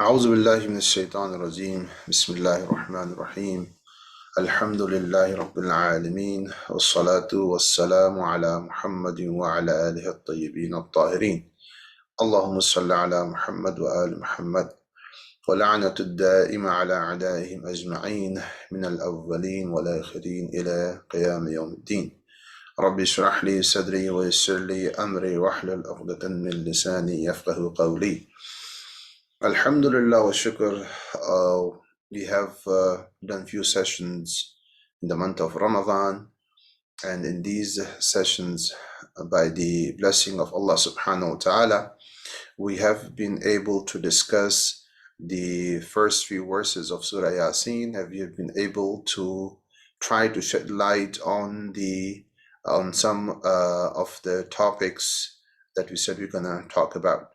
أعوذ بالله من الشيطان الرجيم بسم الله الرحمن الرحيم الحمد لله رب العالمين والصلاة والسلام على محمد وعلى آله الطيبين الطاهرين اللهم صل على محمد وآل محمد ولعنة الدائمة على أعدائهم أجمعين من الأولين والآخرين إلى قيام يوم الدين رب اشرح لي صدري ويسر لي أمري واحلل عقدة من لساني يفقه قولي Alhamdulillah wa shukr. We have done few sessions in the month of Ramadan, and in these sessions, by the blessing of Allah subhanahu wa ta'ala, we have been able to discuss the first few verses of Surah Yaseen. Have you been able to try to shed light on some of the topics that we said we're gonna talk about?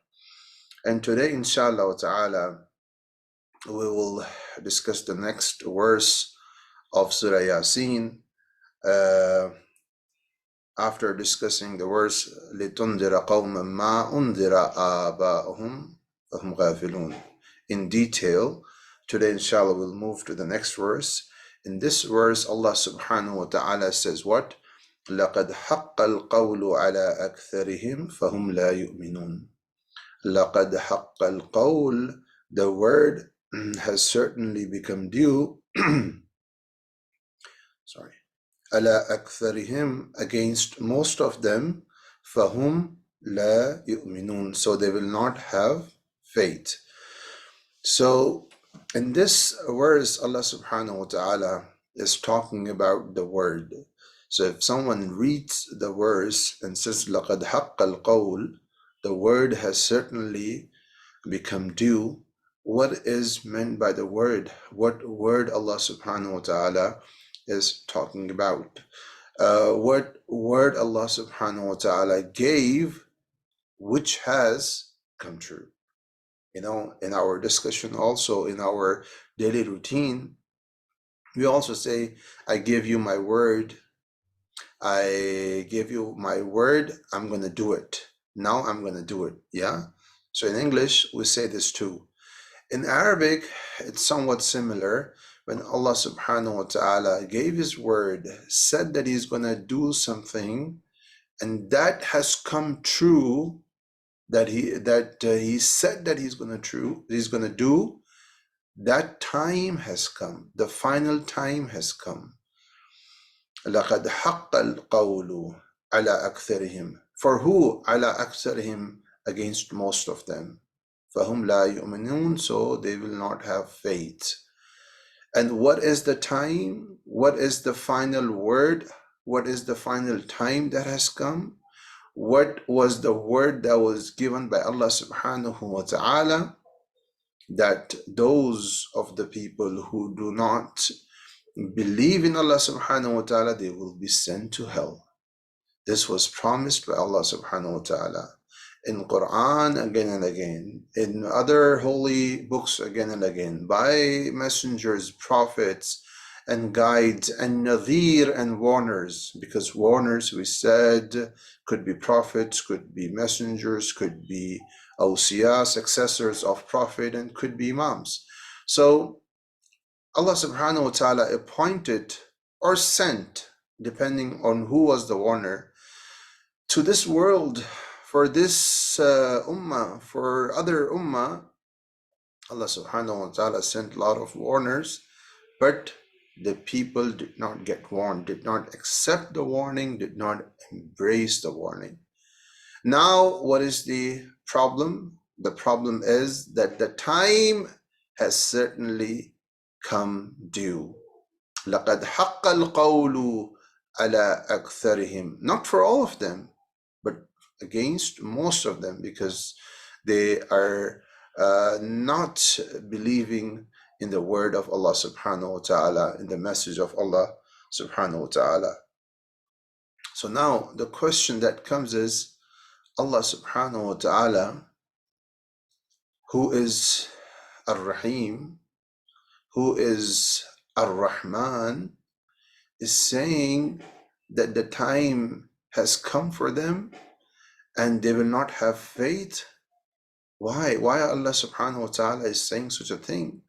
And today, inshallah ta'ala, we will discuss the next verse of Surah Yaseen. After discussing the verse, لِتُنْذِرَ قَوْمًا مَا أُنْذِرَ آبَاؤُهُمْ فَهُمْ غَافِلُونَ in detail. Today, inshallah, we'll move to the next verse. In this verse, Allah subhanahu wa ta'ala says what? لَقَدْ حَقَّ الْقَوْلُ عَلَىٰ أَكْثَرِهِمْ فَهُمْ لَا يُؤْمِنُونَ لَقَدْ حَقَّ الْقَوْلُ, the word has certainly become due sorry على أكثرهم, against most of them, فهم لا يؤمنون, so they will not have faith. So in this verse, Allah subhanahu wa ta'ala is talking about the word. So if someone reads the verse and says لَقَدْ حَقَّ الْقَوْلُ, the word has certainly become due, what is meant by the word? What word Allah subhanahu wa ta'ala is talking about? What word Allah subhanahu wa ta'ala gave which has come true? You know, in our discussion, also in our daily routine, we also say, I give you my word. I give you my word, I'm going to do it. Now I'm going to do it. Yeah. So in English, we say this too. In Arabic, it's somewhat similar. When Allah subhanahu wa ta'ala gave his word, said that he's going to do something, and that has come true, that he said that he's going to do, that time has come. The final time has come. لَقَدْ حَقَّ الْقَوْلُ عَلَى أَكْثَرِهِمْ. For who? عَلَى أَكْثَرِهِمْ, against most of them. فَهُمْ لَا يُؤْمِنُونَ, so they will not have faith. And what is the time? What is the final word? What is the final time that has come? What was the word that was given by Allah subhanahu wa ta'ala? That those of the people who do not believe in Allah subhanahu wa ta'ala, they will be sent to hell. This was promised by Allah subhanahu wa ta'ala in Quran again and again, in other holy books again and again, by messengers, prophets, and guides, and nadhir, and warners. Because warners, we said, could be prophets, could be messengers, could be awsiya, successors of prophet, and could be imams. So Allah subhanahu wa ta'ala appointed or sent, depending on who was the warner, to this world, for this ummah, for other ummah. Allah subhanahu wa ta'ala sent a lot of warners, but the people did not get warned, did not accept the warning, did not embrace the warning. Now, what is the problem? The problem is that the time has certainly come due. لَقَدْ حَقَّ الْقَوْلُ عَلَى أَكْثَرِهِمْ. Not for all of them, but against most of them, because they are not believing in the word of Allah subhanahu wa ta'ala, in the message of Allah subhanahu wa ta'ala. So now the question that comes is, Allah subhanahu wa ta'ala, who is Ar-Rahim, who is Ar-Rahman, is saying that the time has come for them and they will not have faith. Why Allah subhanahu wa ta'ala is saying such a thing?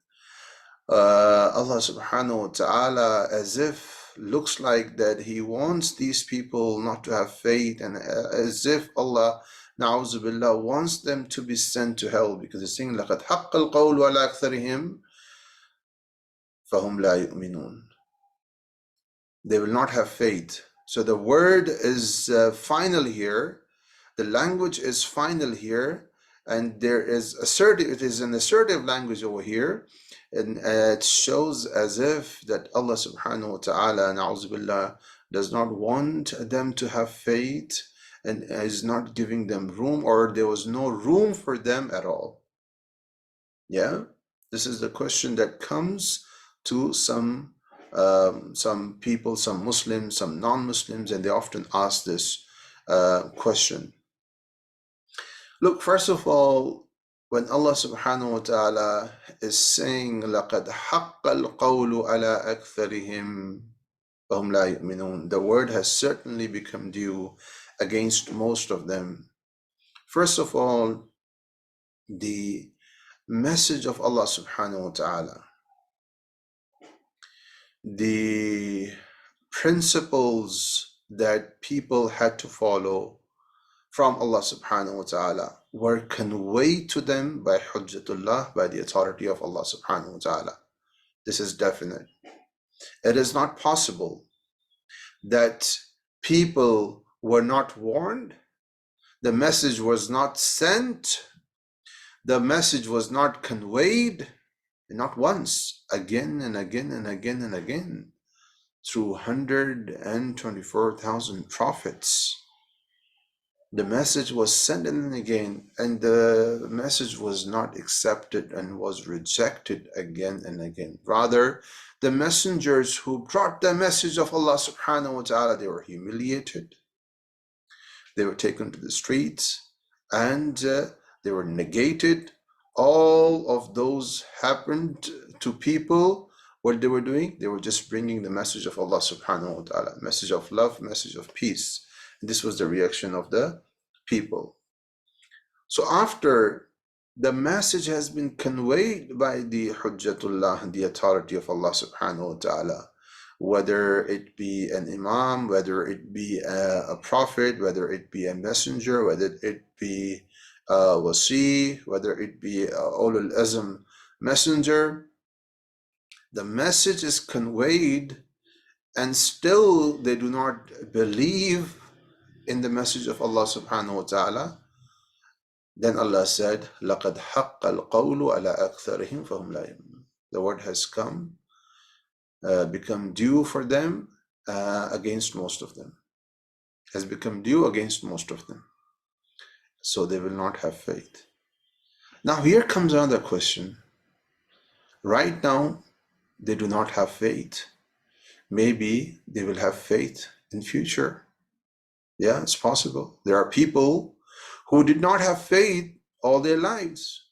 Allah subhanahu wa ta'ala, as if looks like that he wants these people not to have faith, and as if Allah na'udzu billah wants them to be sent to hell, because he's saying لَقَدْ حَقَّ الْقَوْلُ عَلَى أَكْثَرِهِمْ فَهُمْ لَا يُؤْمِنُونَ. They will not have faith. So the word is final here. The language is final here, and there is assertive. It is an assertive language over here, and it shows as if that Allah subhanahu wa ta'ala, na'udzu billah, does not want them to have faith and is not giving them room, or there was no room for them at all. Yeah, this is the question that comes to some people, some Muslims, some non-Muslims, and they often ask this question. Look, first of all, when Allah subhanahu wa ta'ala is saying لَقَدْ حَقَّ الْقَوْلُ عَلَىٰ أَكْثَرِهِمْ فَهُمْ لَا يُؤْمِنُونَ, the word has certainly become due against most of them. First of all, the message of Allah subhanahu wa ta'ala, the principles that people had to follow from Allah subhanahu wa ta'ala were conveyed to them by Hujjatullah, by the authority of Allah subhanahu wa ta'ala. This is definite. It is not possible that people were not warned, the message was not sent, the message was not conveyed, not once, again and again and again and again, through 124,000 prophets. The message was sent in again, and the message was not accepted and was rejected again and again. Rather, the messengers who brought the message of Allah subhanahu wa ta'ala, they were humiliated, they were taken to the streets, and they were negated. All of those happened to people. What they were doing? They were just bringing the message of Allah subhanahu wa ta'ala, message of love, message of peace. And this was the reaction of the people. So after the message has been conveyed by the Hujjatullah, the authority of Allah subhanahu wa ta'ala, whether it be an imam, whether it be a prophet, whether it be a messenger, whether it be a wasi, whether it be a ulul azm messenger, the message is conveyed and still they do not believe in the message of Allah subhanahu wa ta'ala. Then Allah said, لَقَدْ حَقَّ الْقَوْلُ عَلَىٰ أَكْثَرِهِمْ فَهُمْ لَا يُؤْمِنُونَ. The word has come, become due for them against most of them. Has become due against most of them. So they will not have faith. Now here comes another question. Right now, they do not have faith. Maybe they will have faith in future. Yeah, it's possible. There are people who did not have faith all their lives,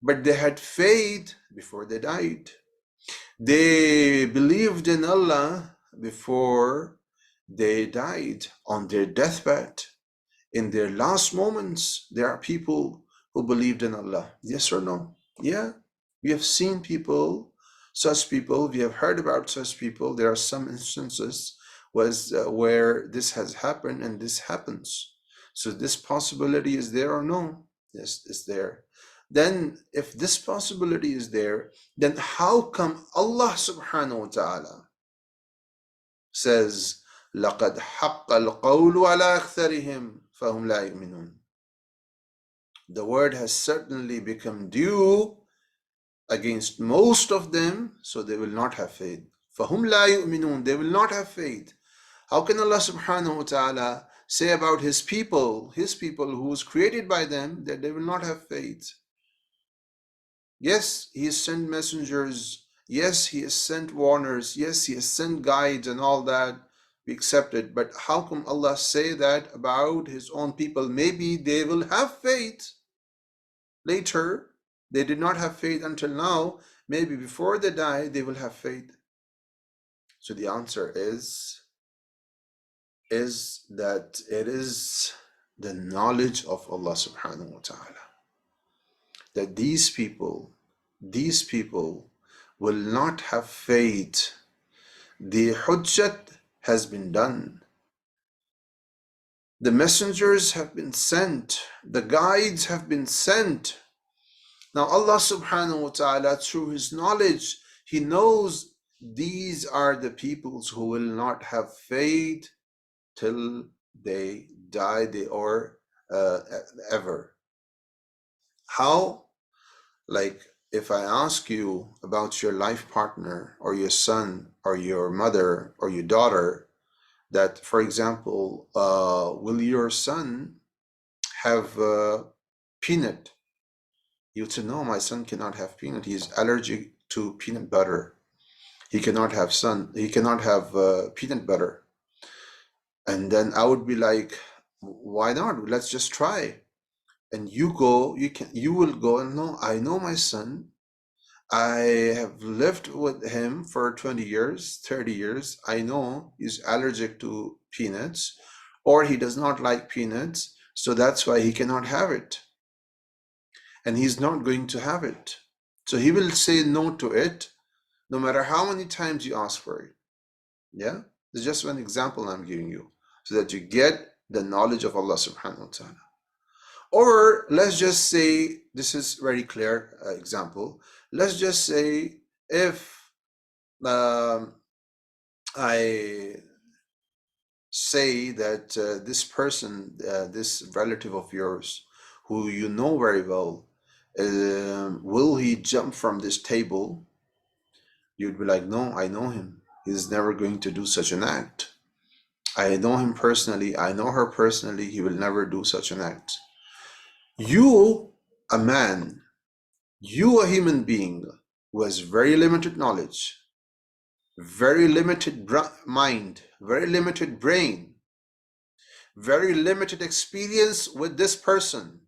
but they had faith before they died. They believed in Allah before they died, on their deathbed. In their last moments, there are people who believed in Allah. Yes or no? Yeah, we have seen people, such people, we have heard about such people. There are some instances where this has happened and this happens. So this possibility is there or no? Yes, it's there. Then if this possibility is there, then how come Allah subhanahu wa ta'ala says, لَقَدْ حَقَّ الْقَوْلُ عَلَىٰ أَكْثَرِهِمْ فَهُمْ لَا يُؤْمِنُونَ. The word has certainly become due against most of them, so they will not have faith. فَهُمْ لَا يُؤْمِنُونَ. They will not have faith. How can Allah subhanahu wa ta'ala say about His people who was created by them, that they will not have faith? Yes, He has sent messengers. Yes, He has sent warners. Yes, He has sent guides and all that. We accept it. But how come Allah say that about His own people? Maybe they will have faith later. They did not have faith until now. Maybe before they die, they will have faith. So the answer is that it is the knowledge of Allah subhanahu wa ta'ala. that these people will not have faith. The hujjat has been done. The messengers have been sent. The guides have been sent. Now Allah subhanahu wa ta'ala, through His knowledge, He knows these are the peoples who will not have faith till they die, or ever. How? Like, if I ask you about your life partner or your son or your mother or your daughter, that, for example, will your son have peanut? You would say, no, my son cannot have peanut. He is allergic to peanut butter. He cannot have peanut butter. And then I would be like, why not? Let's just try. And you will go, and no, I know my son. I have lived with him for 20 years, 30 years. I know he's allergic to peanuts, or he does not like peanuts, so that's why he cannot have it. And he's not going to have it. So he will say no to it, no matter how many times you ask for it. Yeah? It's just one example I'm giving you, so that you get the knowledge of Allah subhanahu wa ta'ala. Or let's just say, this is very clear example. Let's just say if I say that this person, this relative of yours, who you know very well, will he jump from this table? You'd be like, no, I know him. He's never going to do such an act. I know him personally. I know her personally. He will never do such an act. You, a man, you, a human being who has very limited knowledge, very limited mind, very limited brain, very limited experience with this person,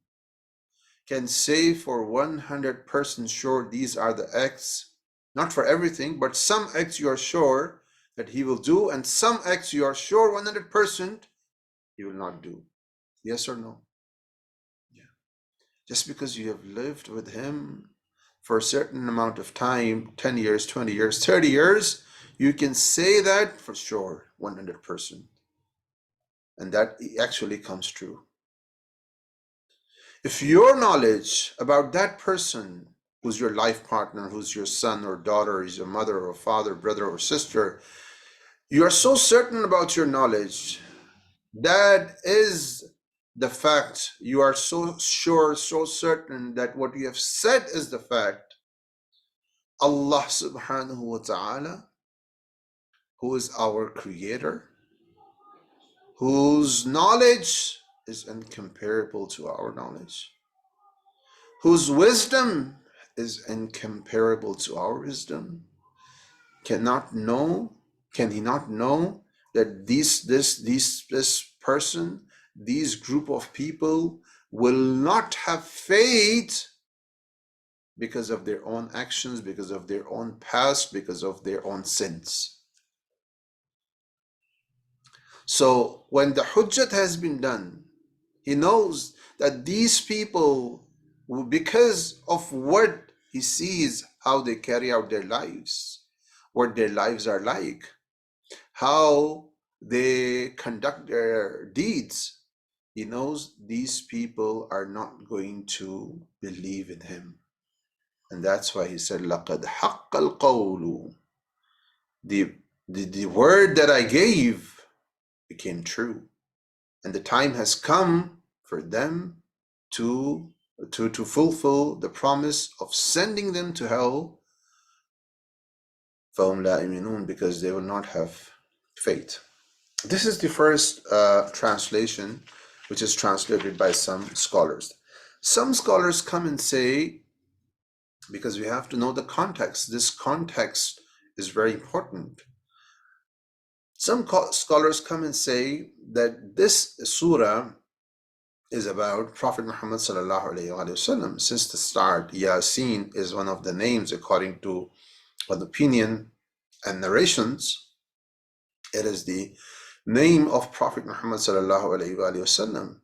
can say for 100% sure these are the acts, not for everything, but some acts you are sure that he will do, and some acts you are sure 100% he will not do. Yes or no? Yeah. Just because you have lived with him for a certain amount of time, 10 years, 20 years, 30 years, you can say that for sure, 100%. And that actually comes true. If your knowledge about that person, who's your life partner, who's your son or daughter, is your mother or father, brother or sister, you are so certain about your knowledge, that is the fact, you are so sure, so certain that what you have said is the fact, Allah subhanahu wa ta'ala, who is our creator, whose knowledge is incomparable to our knowledge, whose wisdom is incomparable to our wisdom, can he not know that this person, these group of people will not have faith because of their own actions, because of their own past, because of their own sins. So when the hujjat has been done, he knows that these people, because of what he sees, how they carry out their lives, what their lives are like, how they conduct their deeds, he knows these people are not going to believe in him. And that's why he said, لَقَدْ حَقَّ الْقَوْلُ. The word that I gave became true. And the time has come for them to fulfill the promise of sending them to hell, فَهُمْ لَا يُؤْمِنُونَ, because they will not have faith. This is the first translation, which is translated by some scholars. Some scholars come and say, because we have to know the context, this context is very important. Some scholars come and say that this surah is about Prophet Muhammad sallallahu alaihi wasallam. Since the start, Yaseen is one of the names, according to an opinion and narrations. It is the name of Prophet Muhammad sallallahu alaihi wasallam.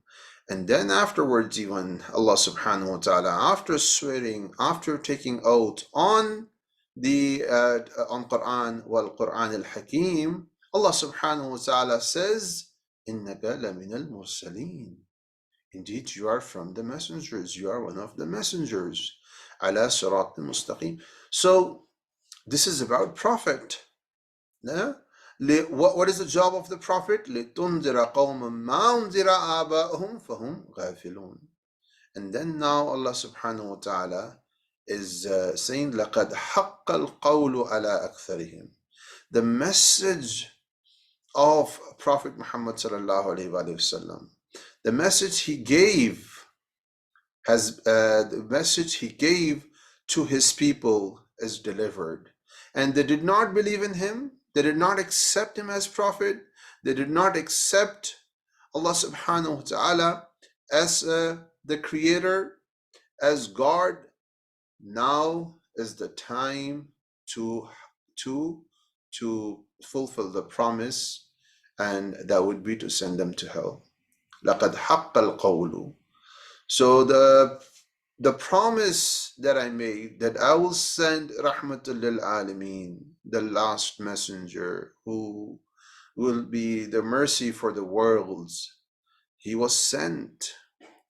And then afterwards, even Allah subhanahu wa ta'ala, after swearing, after taking oath on the on Quran wal Quran al Hakim, Allah subhanahu wa ta'ala says, "Innaka lamin al mursaleen." Indeed, you are from the messengers. You are one of the messengers. Ala sirat al mustaqim. So this is about Prophet. Yeah? What is the job of the Prophet? لِتُنذِرَ قَوْمًا مَا أُنذِرَ آبَاؤُهُمْ فَهُمْ غَافِلُونَ. And then now Allah subhanahu wa ta'ala is saying لَقَدْ حَقَّ الْقَوْلُ عَلَىٰ أَكْثَرِهِمْ. The message of Prophet Muhammad sallallahu alayhi wa sallam, the message he gave the message he gave to his people is delivered. And they did not believe in him. They did not accept him as prophet. They did not accept Allah subhanahu wa ta'ala as the creator, as God. Now is the time to fulfill the promise, and that would be to send them to hell. لَقَدْ حَقَّ الْقَوْلُ. So the promise that I made, that I will send Rahmatul lil Alameen, the last messenger who will be the mercy for the worlds. He was sent.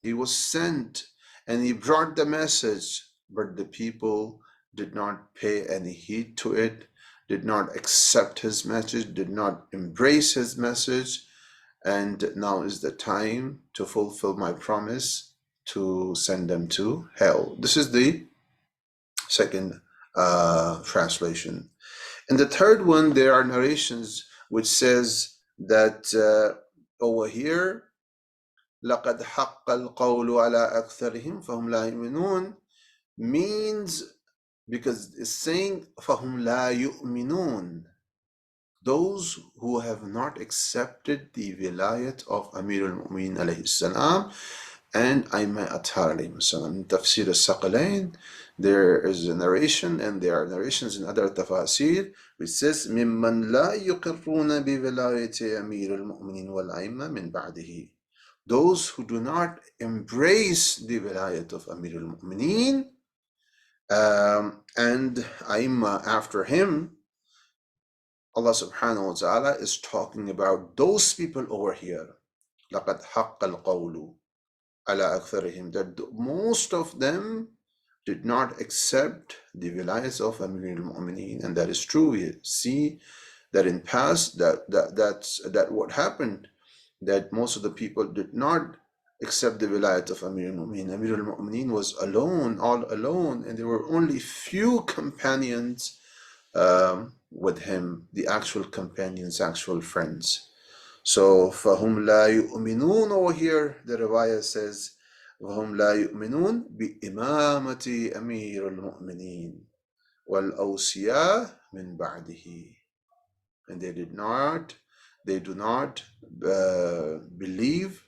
He was sent and he brought the message, but the people did not pay any heed to it, did not accept his message, did not embrace his message. And now is the time to fulfill my promise to send them to hell. This is the second translation. In the third one, there are narrations which says that over here, لَقَدْ حَقَّ الْقَوْلُ عَلَىٰ أَكْثَرِهِمْ فَهُمْ لَا يُؤْمِنُونَ means, because it's saying فَهُمْ لَا يُؤْمِنُونَ, those who have not accepted the vilayat of Amir al-Mu'minin alayhi salam and Aimma Athar alayhi salam. In Tafsir al-Saqalain, there is a narration, and there are narrations in other tafasir, which says, مِمَّنْ لَا يُقِرُّونَ بِوِلَايَةِ أَمِيرِ الْمُؤْمِنِينَ وَالْأَئِمَّةِ مِنْ بَعْدِهِ. Those who do not embrace the vilayat of Amir al-Mu'minin and Aimma after him, Allah subhanahu wa ta'ala is talking about those people over here. لَقَدْ حَقَّ الْقَوْلُ عَلَىٰ أَكْثَرِهِمْ, that most of them did not accept the vilayat of Amir al-Mu'minin. And that is true. We see that in past, that what happened, that most of the people did not accept the vilayat of Amir al-Mu'minin. Amir al-Mu'minin was alone, all alone, and there were only few companions with him, the actual companions, actual friends. So فَهُمْ لَا يُؤْمِنُونَ over here, the riwayah says فَهُمْ لَا يُؤْمِنُونَ بِإِمَامَةِ أَمِيرِ الْمُؤْمِنِينَ وَالْأَوْصِيَاءِ مِنْ بَعْدِهِ. And they do not believe,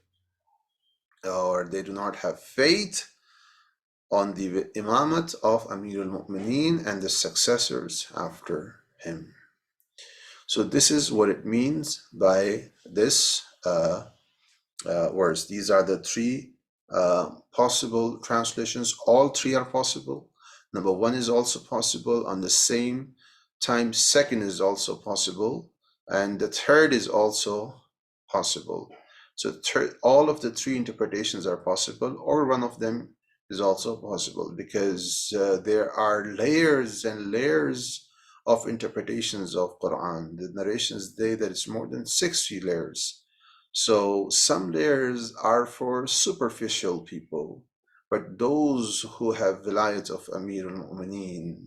or they do not have faith on the imamat of Amir al-Mu'minin and the successors after him. So this is what it means by this verse. These are the three possible translations. All three are possible. Number one is also possible. On the same time, second is also possible. And the third is also possible. So all of the three interpretations are possible, or one of them is also possible, because there are layers and layers of interpretations of Quran. The narrations say that it's more than 60 layers. So some layers are for superficial people, but those who have vilayat of Amir al-Mu'mineen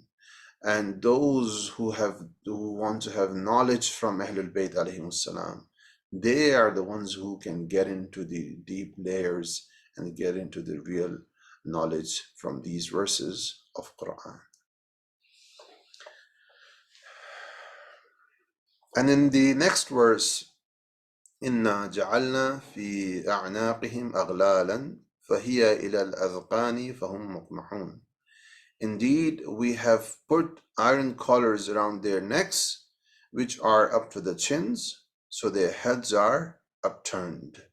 and those who want to have knowledge from Ahlul Bayt alayhim salam, they are the ones who can get into the deep layers and get into the real knowledge from these verses of Quran. And in the next verse, إِنَّا جَعَلْنَا فِي أَعْنَاقِهِمْ أَغْلَالًا فَهِيَ إِلَى الْأَذْقَانِ فَهُمْ مُقْمَحُونَ. Indeed, we have put iron collars around their necks, which are up to the chins, so their heads are upturned.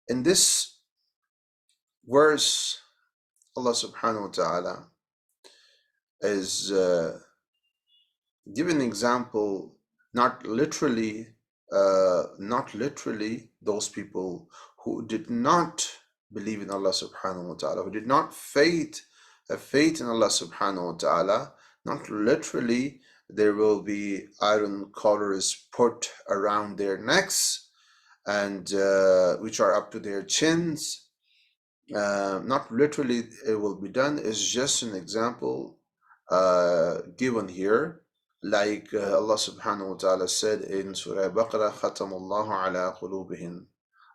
In this verse, Allah subhanahu wa ta'ala is giving an example, not literally those people who did not believe in Allah subhanahu wa ta'ala, who did not have faith in Allah subhanahu wa ta'ala. Not literally there will be iron collars put around their necks and which are up to their chins. Not literally it will be done. It's just an example given here, like Allah subhanahu wa ta'ala said in Surah Baqarah, Khatamallahu ala qulubihim.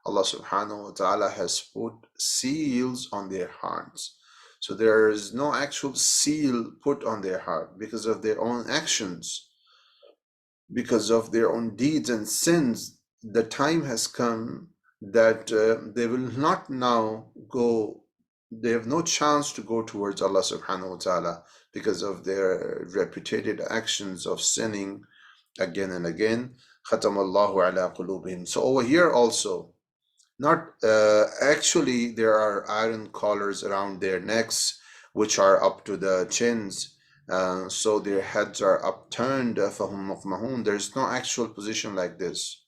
Allah subhanahu wa ta'ala has put seals on their hearts. So there is no actual seal put on their heart because of their own actions, because of their own deeds and sins. The time has come that they will not now go, they have no chance to go towards Allah subhanahu wa ta'ala because of their repeated actions of sinning again and again. Khatamallahu ala qulubihim. So over here also, not actually there are iron collars around their necks which are up to the chins, so their heads are upturned. فَهُمْ مُقْمَحُونَ. There's no actual position like this.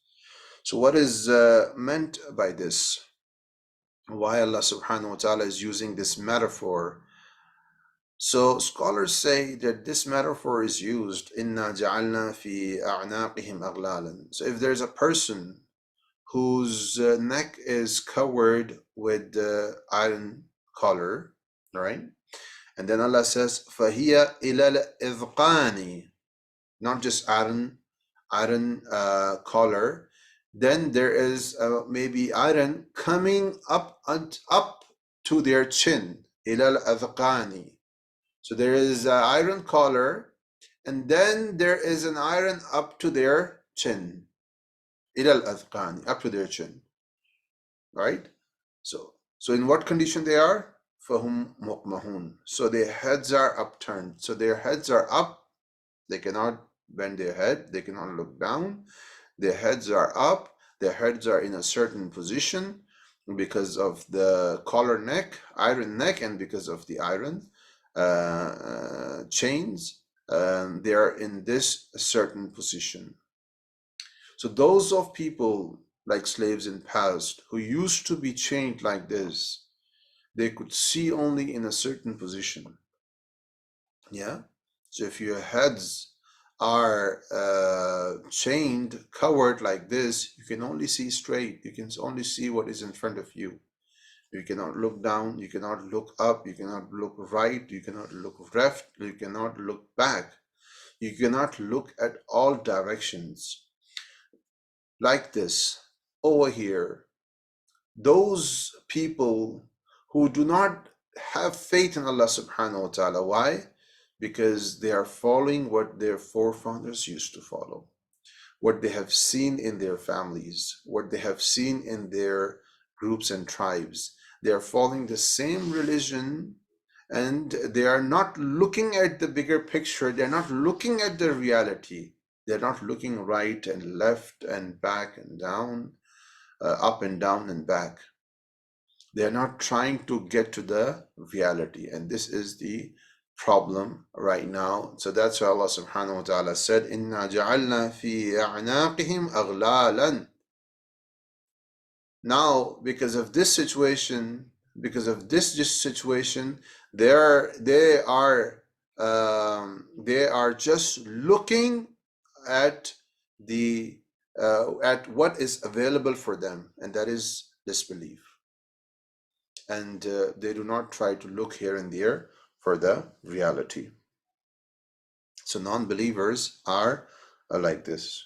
So what is meant by this? Why Allah subhanahu wa ta'ala is using this metaphor? So scholars say that this metaphor is used, إِنَّا جَعَلْنَا فِي أَعْنَاقِهِمْ أَغْلَالًا. So if there's a person whose neck is covered with the iron collar, right? And then Allah says, فَهِيَ إِلَى الْإِذْقَانِ, not just iron collar. Then there is maybe iron coming up to their chin, إِلَى الْأَذْقَانِ. So there is an iron collar, and then there is an iron up to their chin, إِلَى الْأَذْقَانِ, up to their chin, right? So in what condition they are? فَهُمْ مُقْمَحُونَ. So their heads are upturned. So their heads are up. They cannot bend their head. They cannot look down. Their heads are up. Their heads are in a certain position because of the collar neck, iron neck, and because of the iron chains. They are in this certain position. So those of people like slaves in past who used to be chained like this, they could see only in a certain position. Yeah. So if your heads are chained, covered like this, you can only see straight. You can only see what is in front of you. You cannot look down. You cannot look up. You cannot look right. You cannot look left. You cannot look back. You cannot look at all directions. Like this, over here, those people who do not have faith in Allah subhanahu wa ta'ala. Why? Because they are following what their forefathers used to follow, what they have seen in their families, what they have seen in their groups and tribes. They are following the same religion, and they are not looking at the bigger picture. They're not looking at the reality. They're not looking right and left and back and down, up and down and back. They're not trying to get to the reality. And this is the problem right now. So that's why Allah subhanahu wa ta'ala said, إِنَّا جَعَلْنَا فِي أَعْنَاقِهِمْ أَغْلَالًا. Now, because of this situation, they are just looking at at what is available for them, and that is disbelief. And they do not try to look here and there for the reality. So non-believers are like this.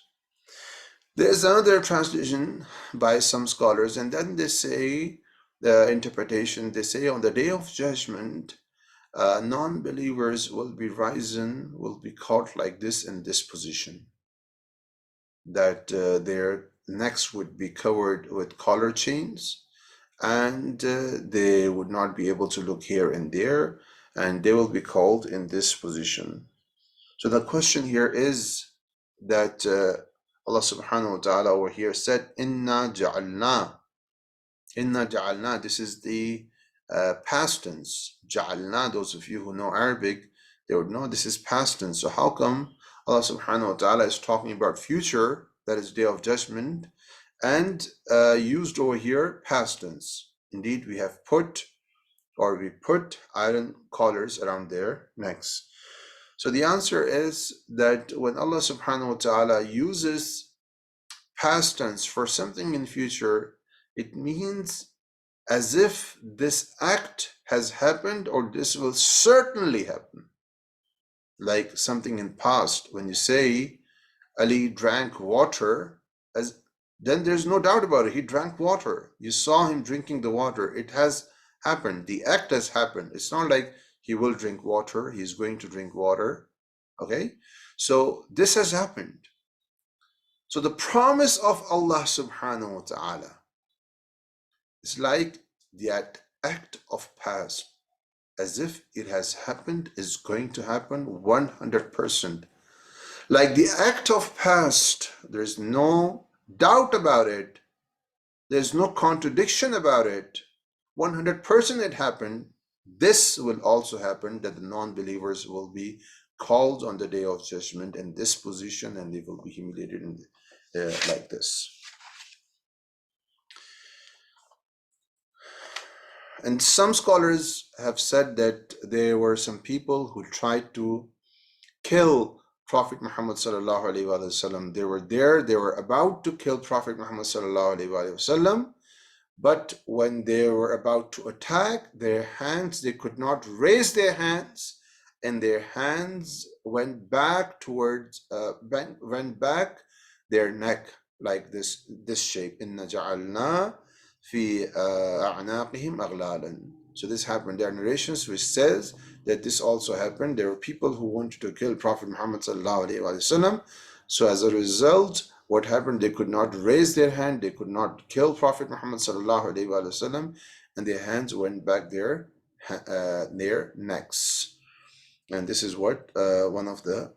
There is another translation by some scholars, and then they say, the interpretation, they say on the day of judgment, non-believers will be caught like this in this position, that their necks would be covered with collar chains, and they would not be able to look here and there, and they will be called in this position. So the question here is that Allah subhanahu wa ta'ala over here said, Inna ja'alna. Inna ja'alna, this is the past tense. Ja'alna, those of you who know Arabic, they would know this is past tense. So how come Allah subhanahu wa ta'ala is talking about future, that is day of judgment, and used over here past tense? Indeed, we put iron collars around their necks. So the answer is that when Allah subhanahu wa ta'ala uses past tense for something in future, it means as if this act has happened or this will certainly happen. Like something in past, when you say Ali drank water, then there's no doubt about it. He drank water. You saw him drinking the water. It has happened. The act has happened. It's not like he will drink water. He's going to drink water. Okay? So this has happened. So the promise of Allah subhanahu wa ta'ala is like that act of past, as if it has happened, is going to happen 100%. Like the act of past, there's no doubt about it. There's no contradiction about it. 100% it happened. This will also happen, that the non-believers will be called on the day of judgment in this position, and they will be humiliated like this. And some scholars have said that there were some people who tried to kill Prophet Muhammad sallallahu alaihi wasallam. They were there, they were about to kill Prophet Muhammad sallallahu alaihi wasallam, but when they were about to attack, their hands, they could not raise their hands, and their hands went back towards, went back their neck, like this shape. Inna ja'alna fi a'naqihim aghlalan. So this happened. There are narrations which says that this also happened. There were people who wanted to kill Prophet Muhammad sallallahu alaihi wasallam. So as a result, what happened? They could not raise their hand. They could not kill Prophet Muhammad sallallahu alaihi wasallam, and their hands went back their necks. And this is what one of the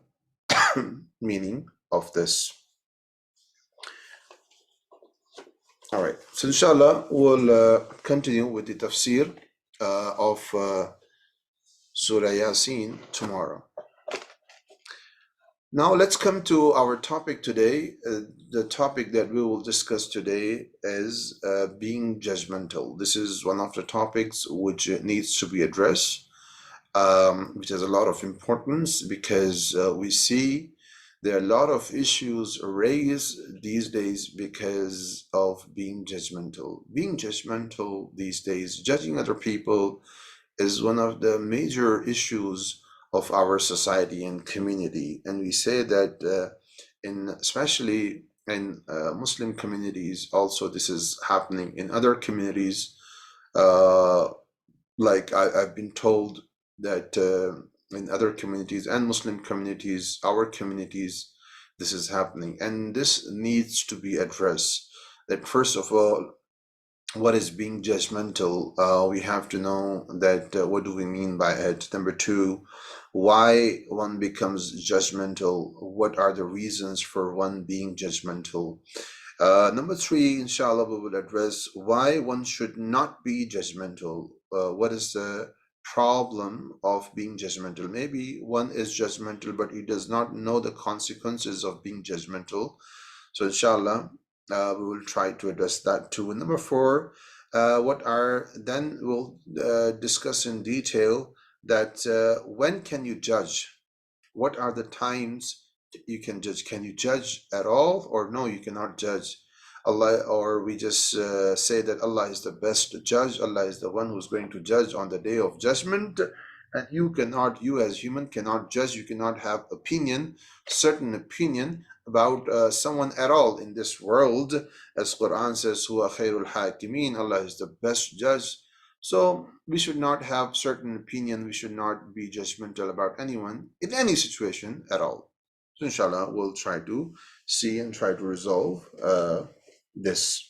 meaning of this. All right. So inshallah, we'll continue with the tafsir of Surah Yaseen tomorrow. Now let's come to our topic today. The topic that we will discuss today is being judgmental. This is one of the topics which needs to be addressed, which has a lot of importance, because we see there are a lot of issues raised these days because of being judgmental. Being judgmental these days, judging other people, is one of the major issues of our society and community. And we say that especially in Muslim communities, also this is happening in other communities. Like I've been told that in other communities and Muslim communities, our communities, this is happening. And this needs to be addressed. That first of all, what is being judgmental? We have to know that what do we mean by it? Number two, why one becomes judgmental? What are the reasons for one being judgmental? Number three, inshallah, we will address why one should not be judgmental. What is the problem of being judgmental? Maybe one is judgmental, but he does not know the consequences of being judgmental. So inshallah, we will try to address that too. And number four, then we'll discuss in detail that when can you judge? What are the times you can judge? Can you judge at all, or no, you cannot judge? Allah, or we just say that Allah is the best judge, Allah is the one who's going to judge on the day of judgment, and you as human cannot judge, you cannot have certain opinion about someone at all in this world. As Quran says, Huwa khairul hakimin, Allah is the best judge. So we should not have certain opinion, we should not be judgmental about anyone in any situation at all. So inshallah, we'll try to see and try to resolve this.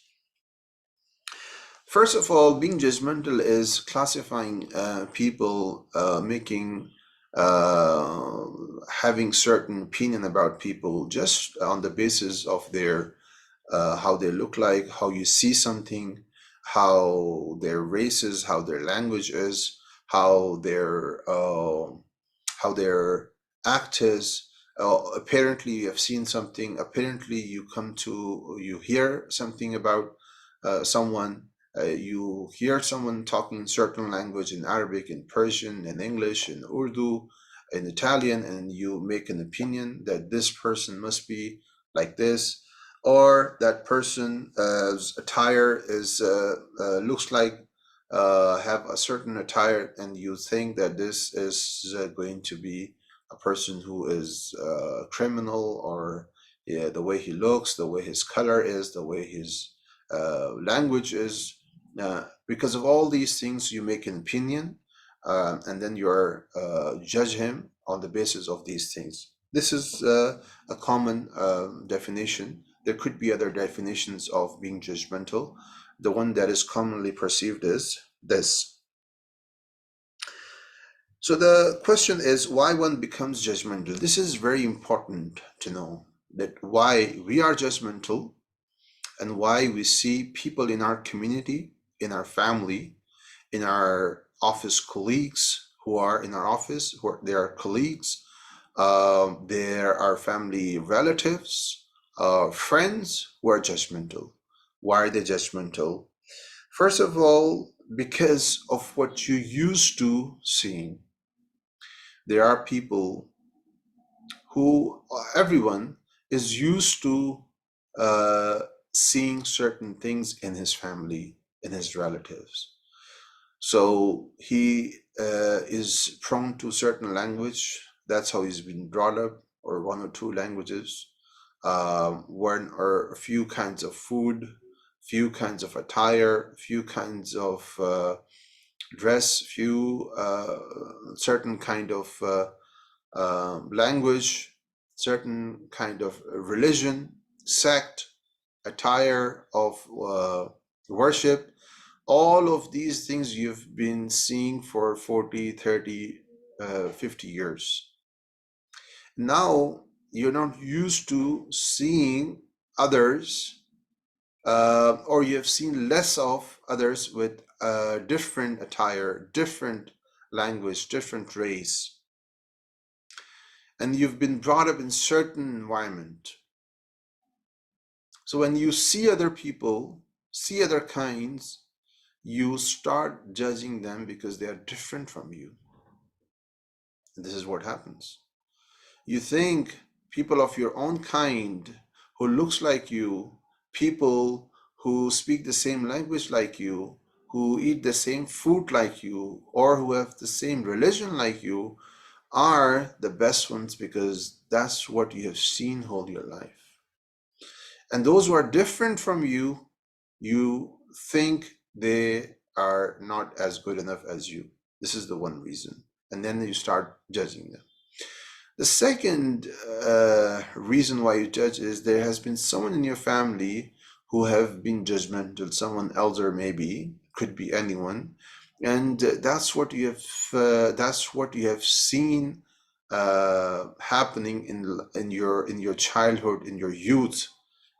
First of all, being judgmental is classifying people, having certain opinion about people just on the basis of their how they look like, how you see something, how their race is, how their language is, how their act is. Apparently, you have seen something. Apparently, you hear something about someone. You hear someone talking certain language in Arabic, in Persian, in English, in Urdu, in Italian, and you make an opinion that this person must be like this, or that person's attire is looks like have a certain attire, and you think that this is going to be a person who is a criminal, or yeah, the way he looks, the way his color is, the way his language is. Because of all these things, you make an opinion, and then you judge him on the basis of these things. This is a common definition. There could be other definitions of being judgmental. The one that is commonly perceived is this. So the question is why one becomes judgmental. This is very important to know, that why we are judgmental and why we see people in our community, in our family, in our office colleagues who are in our office, they are colleagues, there are family relatives, friends who are judgmental. Why are they judgmental? First of all, because of what you used to seeing. There are people who, everyone is used to uh, seeing certain things in his family, in his relatives. So he is prone to certain language. That's how he's been brought up, or one or two languages, one or a few kinds of food, few kinds of attire, few kinds of dress, few certain kind of language, certain kind of religion, sect, attire of worship. All of these things you've been seeing for 40, 30, 50 years. Now you're not used to seeing others, or you have seen less of others with different attire, different language, different race, and you've been brought up in certain environment. So when you see other people, see other kinds, you start judging them because they are different from you. And this is what happens. You think people of your own kind who looks like you, people who speak the same language like you, who eat the same food like you, or who have the same religion like you, are the best ones because that's what you have seen all your life. And those who are different from you, you think they are not as good enough as you. This is the one reason. And then you start judging them. The second reason why you judge is there has been someone in your family who have been judgmental, someone elder maybe, could be anyone, and that's what you have seen happening in your childhood, in your youth,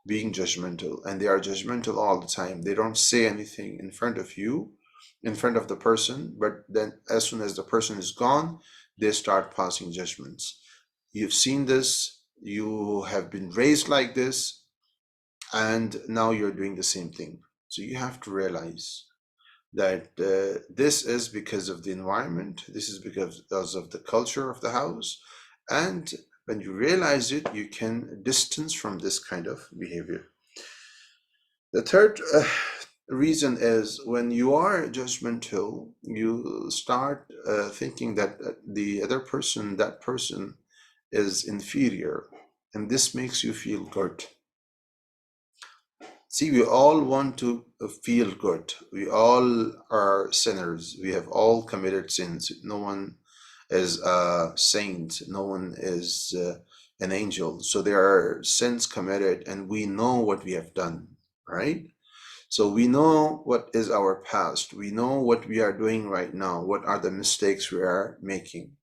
being judgmental, and they are judgmental all the time. They don't say anything in front of you, in front of the person, but then as soon as the person is gone, they start passing judgments. You've seen this, you have been raised like this, and now you're doing the same thing. So you have to realize that this is because of the environment, this is because of the culture of the house, and when you realize it, you can distance from this kind of behavior. The third reason is when you are judgmental, you start thinking that the other person, that person, is inferior, and this makes you feel good. See, we all want to feel good. We all are sinners. We have all committed sins. No one is a saint. No one is an angel. So there are sins committed, and we know what we have done, right? So we know what is our past. We know what we are doing right now. What are the mistakes we are making?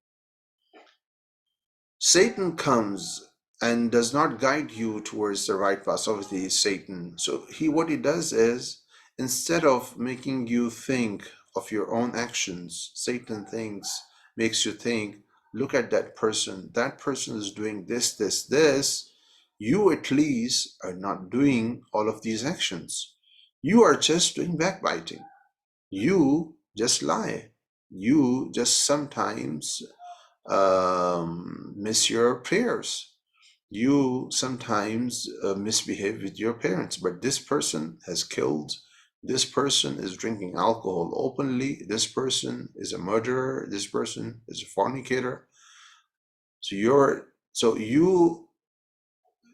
Satan comes and does not guide you towards the right path. Obviously, Satan. So what he does is instead of making you think of your own actions, Satan makes you think, look at that person. That person is doing this, this, this. You at least are not doing all of these actions. You are just doing backbiting. You just lie. You just sometimes miss your prayers. You sometimes misbehave with your parents, but this person has killed. This person is drinking alcohol openly. This person is a murderer. This person is a fornicator.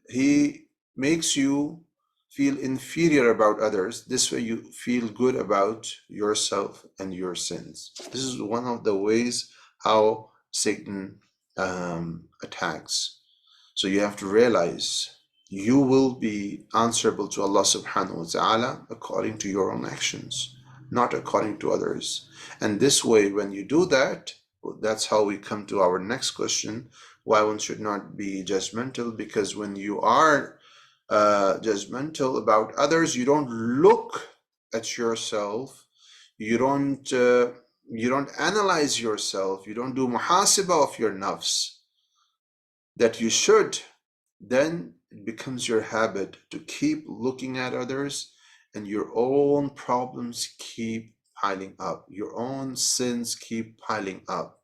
He makes you feel inferior about others. This way you feel good about yourself and your sins. This is one of the ways how Satan attacks. So you have to realize you will be answerable to Allah subhanahu wa ta'ala according to your own actions, not according to others. And this way, when you do that, that's how we come to our next question, why one should not be judgmental. Because when you are judgmental about others, you don't look at yourself, you don't analyze yourself, you don't do muhasibah of your nafs that you should. Then it becomes your habit to keep looking at others, and your own problems keep piling up, your own sins keep piling up,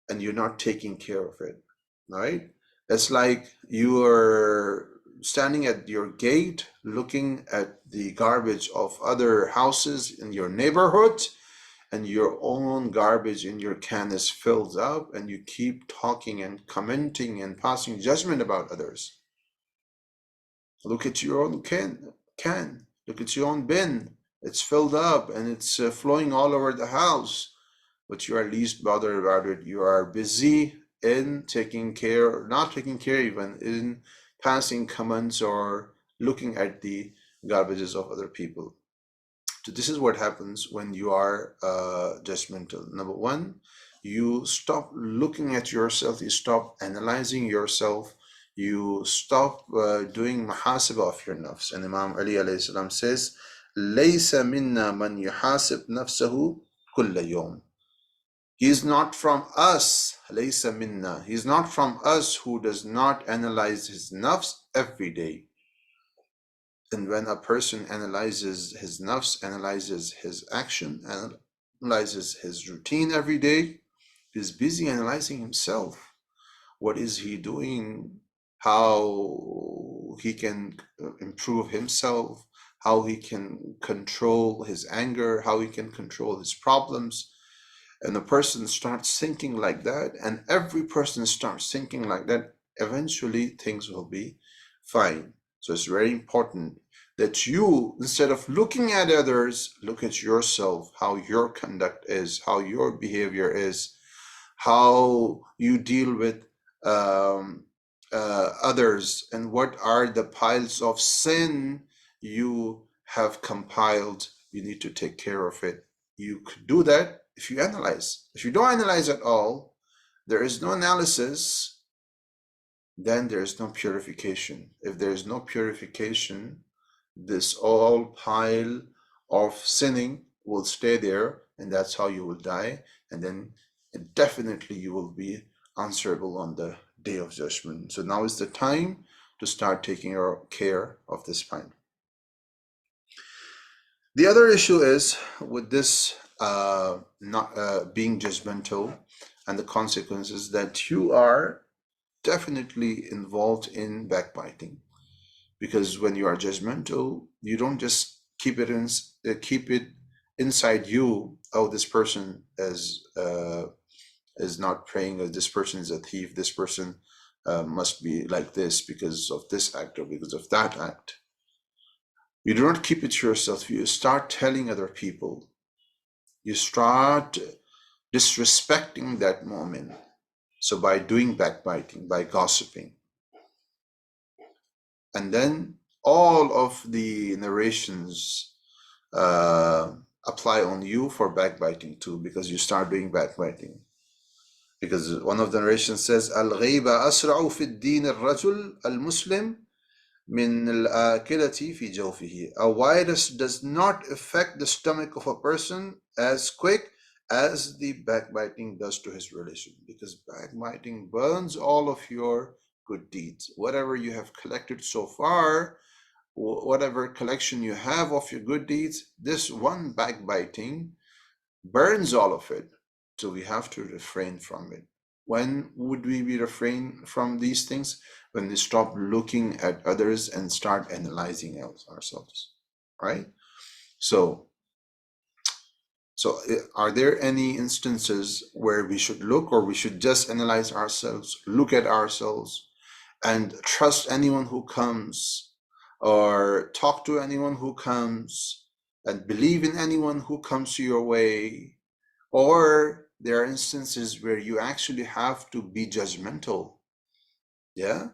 and you're not taking care of it, right? It's like you are standing at your gate looking at the garbage of other houses in your neighborhood, and your own garbage in your can is filled up, and you keep talking and commenting and passing judgment about others. Look at your own can. Look at your own bin. It's filled up and it's flowing all over the house, but you are least bothered about it. You are busy in taking care, not taking care even, in passing comments or looking at the garbages of other people. So this is what happens when you are judgmental. Number one, you stop looking at yourself, you stop analyzing yourself, you stop doing muhasabah of your nafs. And Imam Ali alayhi salam says, لَيْسَ مِنَّا مَنْ يُحَاسِبْ نَفْسَهُ كُلَّ يَوْمٍ. He is not from us, لَيْسَ مِنَّا. He is not from us who does not analyze his nafs every day. And when a person analyzes his nafs, analyzes his action, analyzes his routine every day, he's busy analyzing himself. What is he doing? How he can improve himself, how he can control his anger, how he can control his problems. And the person starts thinking like that, and every person starts thinking like that, eventually things will be fine. So it's very important that you, instead of looking at others, look at yourself, how your conduct is, how your behavior is, how you deal with others, and what are the piles of sin you have compiled. You need to take care of it. You could do that if you analyze. If you don't analyze at all, there is no analysis, then there is no purification. If there is no purification, this all pile of sinning will stay there, and that's how you will die. And then definitely you will be answerable on the day of judgment. So now is the time to start taking care of this point. The other issue is with this not being judgmental and the consequences, that you are definitely involved in backbiting. Because when you are judgmental, you don't just keep it inside you. Oh, this person is not praying, or this person is a thief. This person must be like this because of this act or because of that act. You do not keep it to yourself. You start telling other people. You start disrespecting that moment. So by doing backbiting, by gossiping, and then all of the narrations apply on you for backbiting too, because you start doing backbiting. Because one of the narrations says, "Al-ghayba asra'u fi ad-din al-rajul al-muslim من الآكلة في جوفه. A virus does not affect the stomach of a person as quick as the backbiting does to his relation, because backbiting burns all of your good deeds. Whatever you have collected so far, whatever collection you have of your good deeds, this one backbiting burns all of it. So we have to refrain from it. When would we be refrain from these things? When we stop looking at others and start analyzing ourselves, right? So, are there any instances where we should look, or we should just analyze ourselves, look at ourselves, and trust anyone who comes, or talk to anyone who comes, and believe in anyone who comes to your way? Or there are instances where you actually have to be judgmental. Yeah?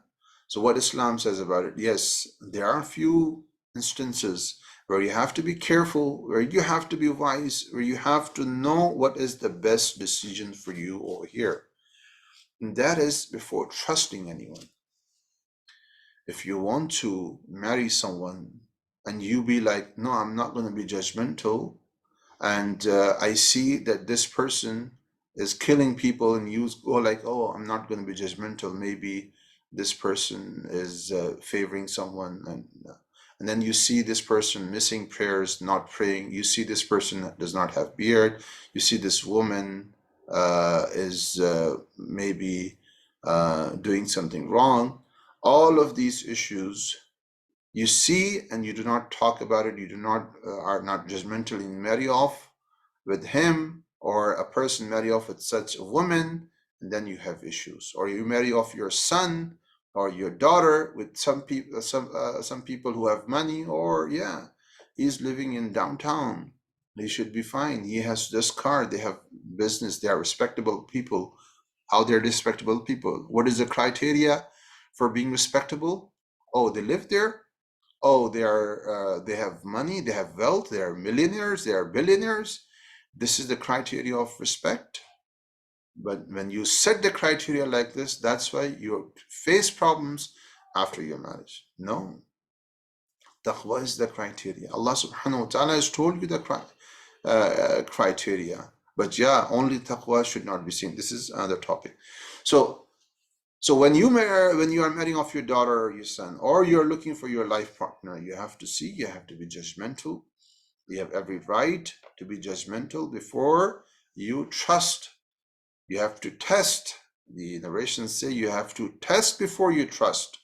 So what Islam says about it, yes, there are a few instances where you have to be careful, where you have to be wise, where you have to know what is the best decision for you over here. And that is before trusting anyone. If you want to marry someone and you be like, no, I'm not going to be judgmental, and I see that this person is killing people, and you go like, oh, I'm not going to be judgmental, maybe this person is favoring someone, and then you see this person missing prayers, not praying, you see this person that does not have beard, you see this woman is maybe doing something wrong. All of these issues you see, and you do not talk about it, you do not are not judgmentally marry off with him, or a person marry off with such a woman, and then you have issues. Or you marry off your son or your daughter with some people who have money, or yeah, he's living in downtown, he should be fine, he has this car, they have business, they are respectable people. How they're respectable people? What is the criteria for being respectable? Oh, they live there. Oh, they have money, they have wealth, they are millionaires, they are billionaires. This is the criteria of respect. But when you set the criteria like this, that's why you face problems after your marriage. No, taqwa is the criteria. Allah subhanahu wa ta'ala has told you the criteria. But yeah, only taqwa should not be seen. This is another topic. So when you are marrying off your daughter or your son, or you're looking for your life partner, you have to see, you have to be judgmental. You have every right to be judgmental before you trust. You have to test. The narrations say you have to test before you trust.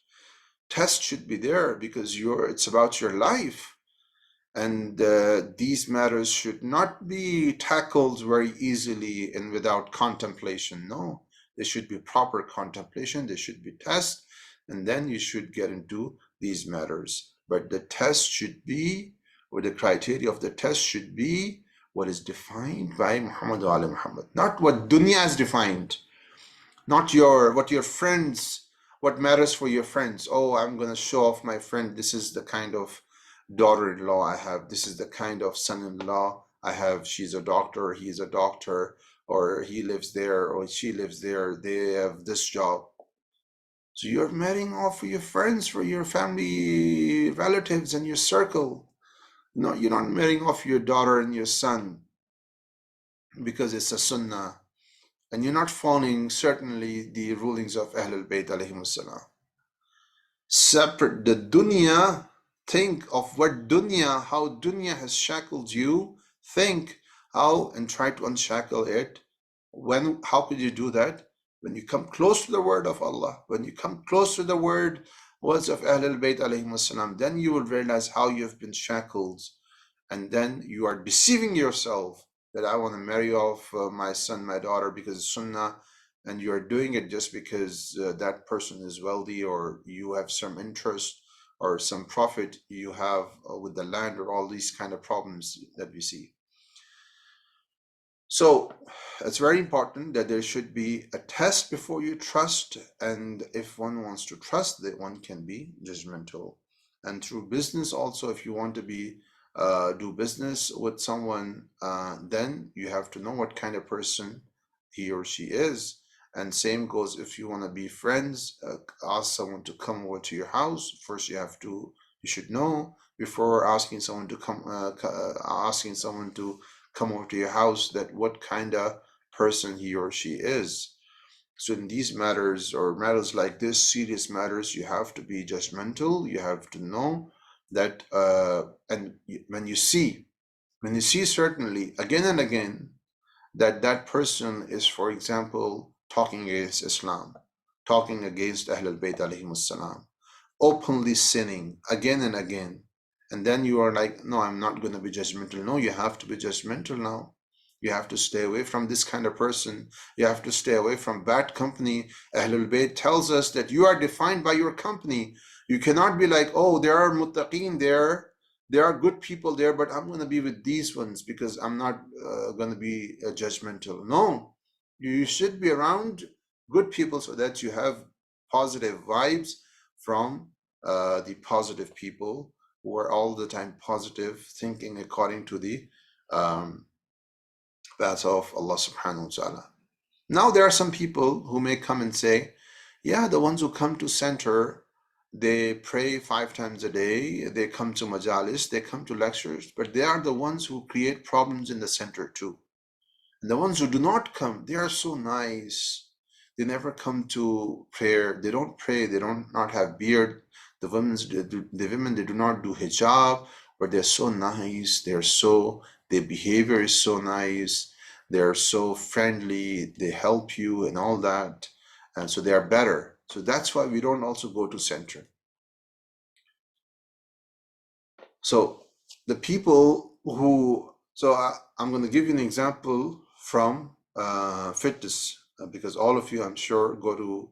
Test should be there because it's about your life. And these matters should not be tackled very easily and without contemplation. No, there should be proper contemplation. There should be test, and then you should get into these matters. But the test should be, or the criteria of the test should be, what is defined by Muhammad wa Muhammad, not what dunya has defined, not what your friends, what matters for your friends. Oh, I'm going to show off my friend. This is the kind of daughter-in-law I have. This is the kind of son-in-law I have. She's a doctor, he's a doctor, or he lives there, or she lives there. They have this job. So you're marrying off for your friends, for your family, relatives, and your circle. No, you're not marrying off your daughter and your son because it's a sunnah. And you're not following certainly the rulings of Ahlul Bayt alayhimus salam. Separate the dunya, think of what dunya, how dunya has shackled you, think how and try to unshackle it. How could you do that? When you come close to the word of Allah, when you come close to the words of Ahlul Bayt alayhimus salam, then you will realize how you have been shackled, and then you are deceiving yourself that I want to marry off my son, my daughter because it's sunnah, and you're doing it just because that person is wealthy, or you have some interest or some profit you have with the land, or all these kind of problems that we see. So it's very important that there should be a test before you trust, and if one wants to trust, that one can be judgmental. And through business also, if you want to do business with someone, then you have to know what kind of person he or she is, And same goes if you want to be friends, ask someone to come over to your house. First, you should know before asking someone to come over to your house that what kind of person he or she is. So in these matters or matters like this, serious matters, you have to be judgmental. You have to know that, and when you see certainly again and again that that person is, for example, talking against Islam, talking against Ahlul Bayt alayhimus salam, openly sinning again and again, and then you are like, no, I'm not going to be judgmental. No, you have to be judgmental now. You have to stay away from this kind of person. You have to stay away from bad company. Ahlul Bayt tells us that you are defined by your company. You cannot be like, oh, there are muttaqeen there are good people there, but I'm going to be with these ones because I'm not going to be judgmental. No, you should be around good people so that you have positive vibes from the positive people who are all the time positive, thinking according to the um, path of Allah subhanahu wa ta'ala. Now there are some people who may come and say, yeah, the ones who come to center, they pray 5 times a day, they come to majalis, they come to lectures, but they are the ones who create problems in the center too. And the ones who do not come, they are so nice. They never come to prayer. They don't pray. They don't not have beard. The women, they do not do hijab, but they're so nice. Their behavior is so nice. They're so friendly. They help you and all that. And so they are better. So that's why we don't also go to center. So the people who, I'm going to give you an example from fitness, because all of you, I'm sure, go to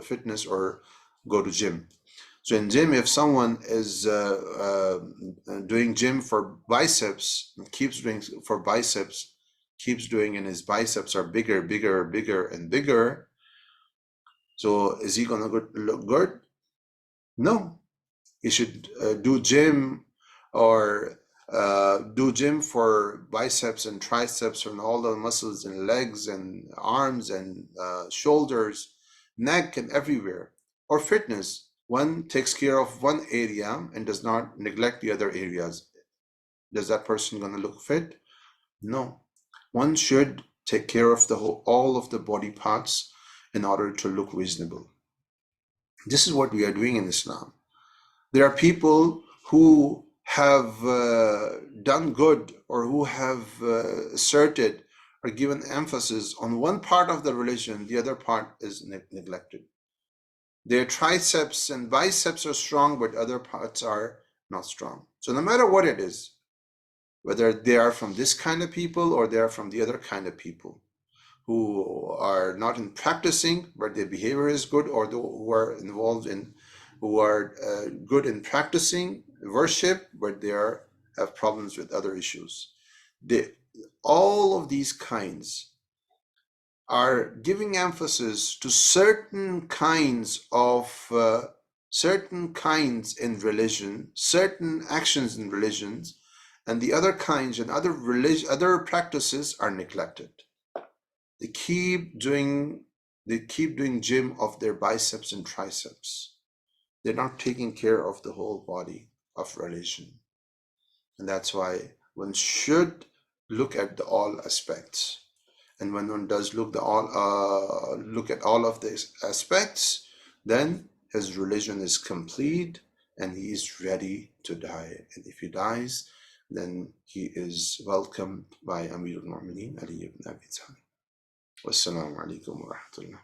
fitness or go to gym. So in gym, if someone is doing gym for biceps, keeps doing for biceps, keeps doing, and his biceps are bigger, bigger, bigger, and bigger. So is he gonna look good? No. He should do gym or do gym for biceps and triceps and all the muscles and legs and arms and shoulders, neck and everywhere. Or fitness, one takes care of one area and does not neglect the other areas. Does that person gonna look fit? No. One should take care of all of the body parts in order to look reasonable. This is what we are doing in Islam. There are people who have done good or who have asserted or given emphasis on one part of the religion, the other part is neglected. Their triceps and biceps are strong, but other parts are not strong. So no matter what it is, whether they are from this kind of people or they are from the other kind of people who are not in practicing, but their behavior is good, or who are involved in, who are good in practicing worship, but they have problems with other issues. All of these kinds are giving emphasis to certain kinds in religion, certain actions in religions, and the other kinds and other practices are neglected. They keep doing gym of their biceps and triceps. They're not taking care of the whole body of religion. And that's why one should look at all aspects. And when one does look at all of these aspects, then his religion is complete and he is ready to die. And if he dies, then he is welcomed by Amir al-Mu'mineen Ali ibn Abi Talib. Wassalamu alaikum wa rahmatullah.